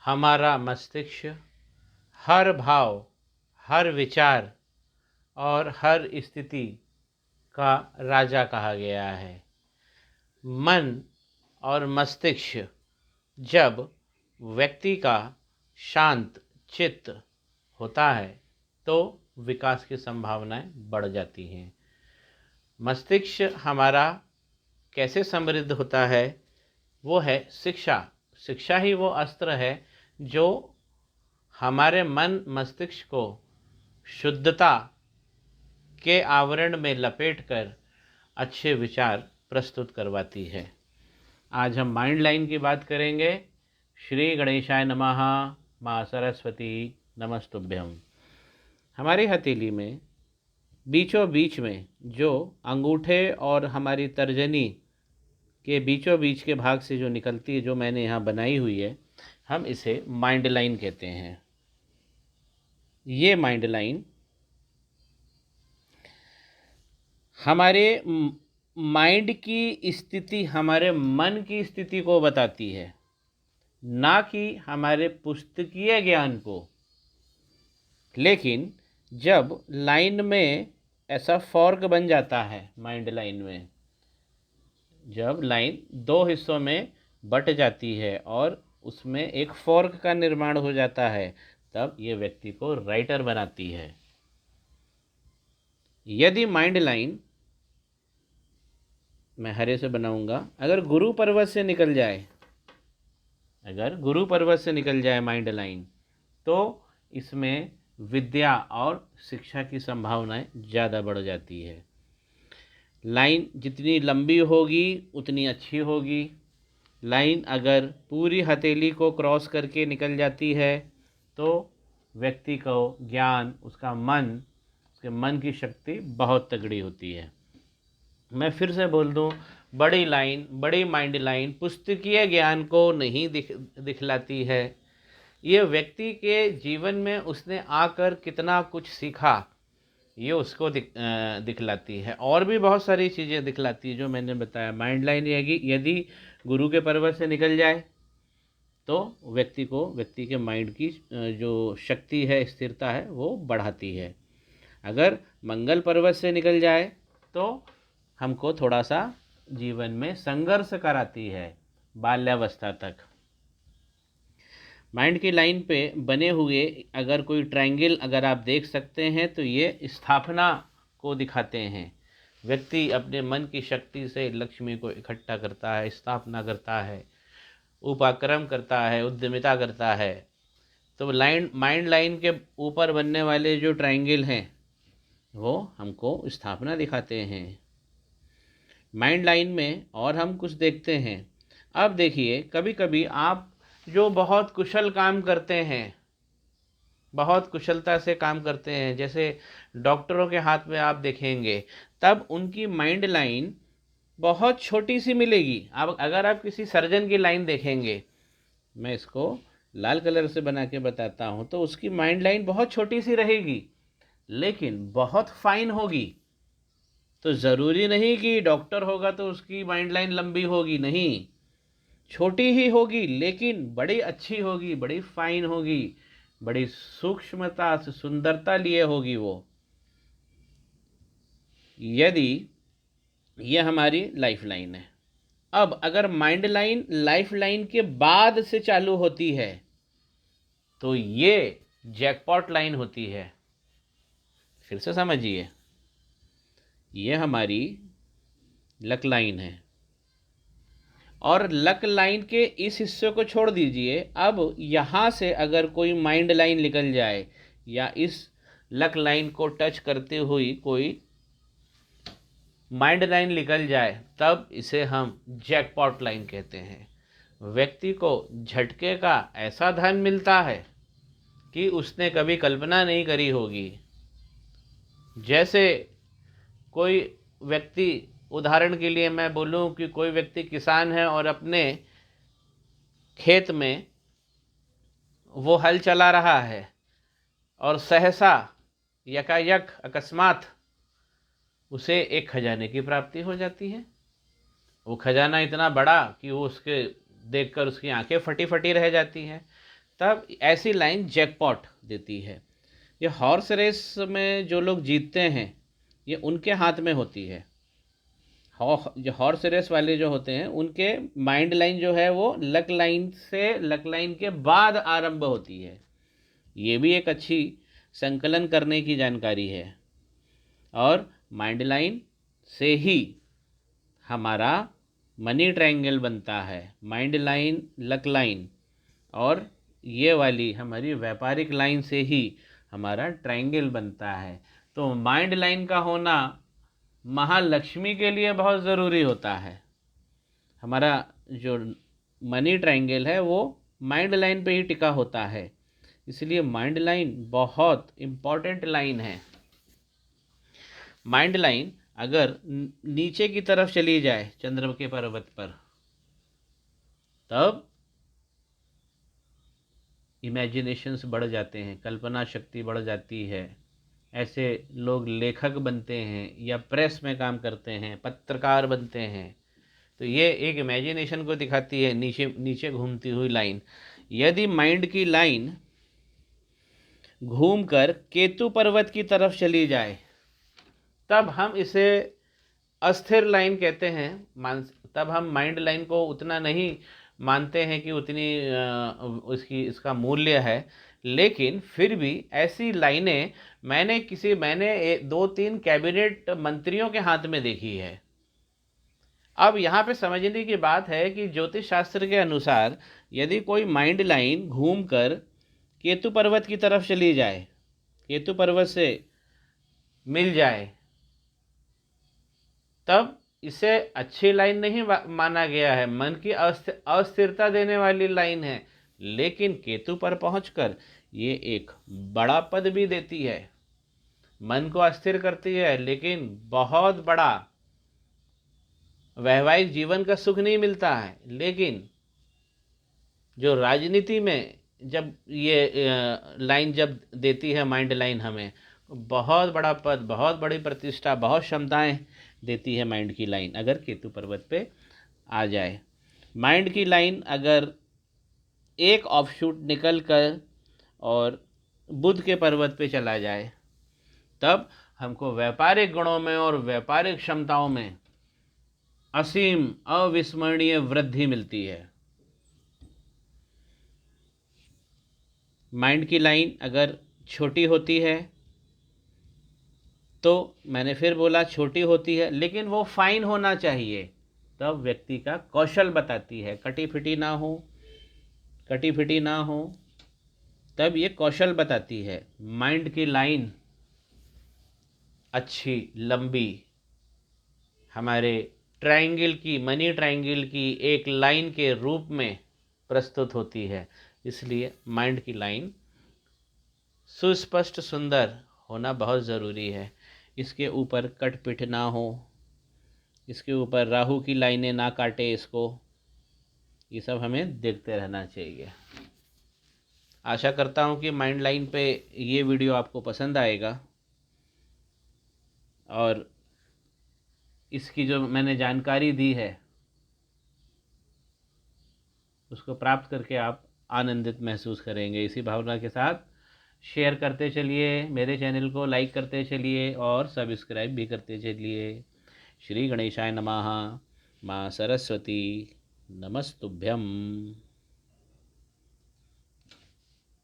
हमारा मस्तिष्क हर भाव, हर विचार और हर स्थिति का राजा कहा गया है। मन और मस्तिष्क जब व्यक्ति का शांत चित्त होता है तो विकास की संभावनाएं बढ़ जाती हैं। मस्तिष्क हमारा कैसे समृद्ध होता है? वो है शिक्षा। शिक्षा ही वो अस्त्र है जो हमारे मन मस्तिष्क को शुद्धता के आवरण में लपेटकर अच्छे विचार प्रस्तुत करवाती है। आज हम माइंड लाइन की बात करेंगे। श्री गणेशाय नमः। माँ सरस्वती नमस्तुभ्यम। हमारी हथेली में बीचों बीच में जो अंगूठे और हमारी तर्जनी के बीचों बीच के भाग से जो निकलती है, जो मैंने यहाँ बनाई हुई है, हम इसे माइंड लाइन कहते हैं। ये माइंड लाइन हमारे माइंड की स्थिति, हमारे मन की स्थिति को बताती है, ना कि हमारे पुस्तकीय ज्ञान को। लेकिन जब लाइन में ऐसा फॉर्क बन जाता है, माइंड लाइन में जब लाइन दो हिस्सों में बट जाती है और उसमें एक फॉर्क का निर्माण हो जाता है, तब ये व्यक्ति को राइटर बनाती है। यदि माइंड लाइन, मैं हरे से बनाऊंगा, अगर गुरु पर्वत से निकल जाए, अगर गुरु पर्वत से निकल जाए माइंड लाइन, तो इसमें विद्या और शिक्षा की संभावनाएं ज़्यादा बढ़ जाती है। लाइन जितनी लंबी होगी उतनी अच्छी होगी। लाइन अगर पूरी हथेली को क्रॉस करके निकल जाती है तो व्यक्ति को ज्ञान, उसका मन, उसके मन की शक्ति बहुत तगड़ी होती है। मैं फिर से बोल दूं, बड़ी लाइन, बड़ी माइंड लाइन पुस्तकीय ज्ञान को नहीं दिखलाती है। ये व्यक्ति के जीवन में उसने आकर कितना कुछ सीखा, ये उसको दिखलाती है। और भी बहुत सारी चीज़ें दिखलाती है जो मैंने बताया। माइंड लाइन यदि गुरु के पर्वत से निकल जाए तो व्यक्ति के माइंड की जो शक्ति है, स्थिरता है, वो बढ़ाती है। अगर मंगल पर्वत से निकल जाए तो हमको थोड़ा सा जीवन में संघर्ष कराती है बाल्यावस्था तक। माइंड की लाइन पे बने हुए अगर कोई ट्रायंगल अगर आप देख सकते हैं तो ये स्थापना को दिखाते हैं। व्यक्ति अपने मन की शक्ति से लक्ष्मी को इकट्ठा करता है, स्थापना करता है, उपाक्रम करता है, उद्यमिता करता है। तो माइंड लाइन के ऊपर बनने वाले जो ट्रायंगल हैं वो हमको स्थापना दिखाते हैं माइंड लाइन में। और हम कुछ देखते हैं। अब देखिए, कभी कभी आप जो बहुत कुशल काम करते हैं, बहुत कुशलता से काम करते हैं, जैसे डॉक्टरों के हाथ में आप देखेंगे, तब उनकी माइंड लाइन बहुत छोटी सी मिलेगी। अब अगर आप किसी सर्जन की लाइन देखेंगे, मैं इसको लाल कलर से बना के बताता हूँ, तो उसकी माइंड लाइन बहुत छोटी सी रहेगी लेकिन बहुत फाइन होगी। तो ज़रूरी नहीं कि डॉक्टर होगा तो उसकी माइंड लाइन लंबी होगी, नहीं, छोटी ही होगी लेकिन बड़ी अच्छी होगी, बड़ी फाइन होगी, बड़ी सूक्ष्मता से, सुंदरता लिए होगी वो। यदि ये हमारी लाइफ लाइन है। अब अगर माइंड लाइन लाइफ लाइन के बाद से चालू होती है तो ये जैकपॉट लाइन होती है। फिर से समझिए, ये हमारी लक लाइन है। और लक लाइन के इस हिस्से को छोड़ दीजिए। अब यहाँ से अगर कोई माइंड लाइन निकल जाए या इस लक लाइन को टच करते हुई कोई माइंड लाइन निकल जाए, तब इसे हम जैकपॉट लाइन कहते हैं। व्यक्ति को झटके का ऐसा धन मिलता है कि उसने कभी कल्पना नहीं करी होगी। जैसे कोई व्यक्ति, उदाहरण के लिए मैं बोलूं कि कोई व्यक्ति किसान है और अपने खेत में वो हल चला रहा है और सहसा यकायक अकस्मात उसे एक खजाने की प्राप्ति हो जाती है। वो खजाना इतना बड़ा कि वो उसके देखकर उसकी आंखें फटी फटी रह जाती हैं। तब ऐसी लाइन जैकपॉट देती है। ये हॉर्स रेस में जो लोग जीतते हैं ये उनके हाथ में होती है। जो हॉर्स रेस वाले जो होते हैं उनके माइंड लाइन जो है वो लक लाइन से लक लाइन के बाद आरंभ होती है। ये भी एक अच्छी संकलन करने की जानकारी है। और माइंड लाइन से ही हमारा मनी ट्रायंगल बनता है। माइंड लाइन, लक लाइन और ये वाली हमारी व्यापारिक लाइन से ही हमारा ट्रायंगल बनता है। तो माइंड लाइन का होना महालक्ष्मी के लिए बहुत ज़रूरी होता है। हमारा जो मनी ट्रायंगल है वो माइंड लाइन पे ही टिका होता है, इसलिए माइंड लाइन बहुत इम्पॉर्टेंट लाइन है। माइंड लाइन अगर नीचे की तरफ चली जाए चंद्र के पर्वत पर, तब इमेजिनेशंस बढ़ जाते हैं, कल्पना शक्ति बढ़ जाती है। ऐसे लोग लेखक बनते हैं या प्रेस में काम करते हैं, पत्रकार बनते हैं। तो ये एक इमेजिनेशन को दिखाती है, नीचे नीचे घूमती हुई लाइन। यदि माइंड की लाइन घूमकर केतु पर्वत की तरफ चली जाए तब हम इसे अस्थिर लाइन कहते हैं। तब हम माइंड लाइन को उतना नहीं मानते हैं कि उतनी इसका मूल्य है, लेकिन फिर भी ऐसी लाइनें मैंने 2-3 कैबिनेट मंत्रियों के हाथ में देखी है। अब यहाँ पे समझने की बात है कि ज्योतिष शास्त्र के अनुसार यदि कोई माइंड लाइन घूमकर केतु पर्वत की तरफ चली जाए, केतु पर्वत से मिल जाए, तब इसे अच्छी लाइन नहीं माना गया है, मन की अस्थिरता देने वाली लाइन है। लेकिन केतु पर पहुंचकर ये एक बड़ा पद भी देती है, मन को अस्थिर करती है, लेकिन बहुत बड़ा वैवाहिक जीवन का सुख नहीं मिलता है। लेकिन जो राजनीति में जब ये लाइन जब देती है माइंड लाइन, हमें बहुत बड़ा पद, बहुत बड़ी प्रतिष्ठा, बहुत क्षमताएं देती है माइंड की लाइन अगर केतु पर्वत पे आ जाए। माइंड की लाइन अगर एक ऑफशूट निकल कर और बुध के पर्वत पे चला जाए, तब हमको व्यापारिक गुणों में और व्यापारिक क्षमताओं में असीम अविस्मरणीय वृद्धि मिलती है। माइंड की लाइन अगर छोटी होती है तो मैंने फिर बोला छोटी होती है, लेकिन वो फाइन होना चाहिए, तब व्यक्ति का कौशल बताती है। कटी फिटी ना हो, कटी फिटी ना हो, तब ये कौशल बताती है। माइंड की लाइन अच्छी लंबी हमारे ट्रायंगल की, मनी ट्रायंगल की एक लाइन के रूप में प्रस्तुत होती है। इसलिए माइंड की लाइन सुस्पष्ट सुंदर होना बहुत ज़रूरी है। इसके ऊपर कटपिट ना हो, इसके ऊपर राहु की लाइनें ना काटे इसको, ये सब हमें देखते रहना चाहिए। आशा करता हूँ कि माइंड लाइन पे ये वीडियो आपको पसंद आएगा और इसकी जो मैंने जानकारी दी है उसको प्राप्त करके आप आनंदित महसूस करेंगे। इसी भावना के साथ शेयर करते चलिए, मेरे चैनल को लाइक करते चलिए और सब्सक्राइब भी करते चलिए। श्री गणेशाय नमः। माँ सरस्वती नमस्तुभ्यम।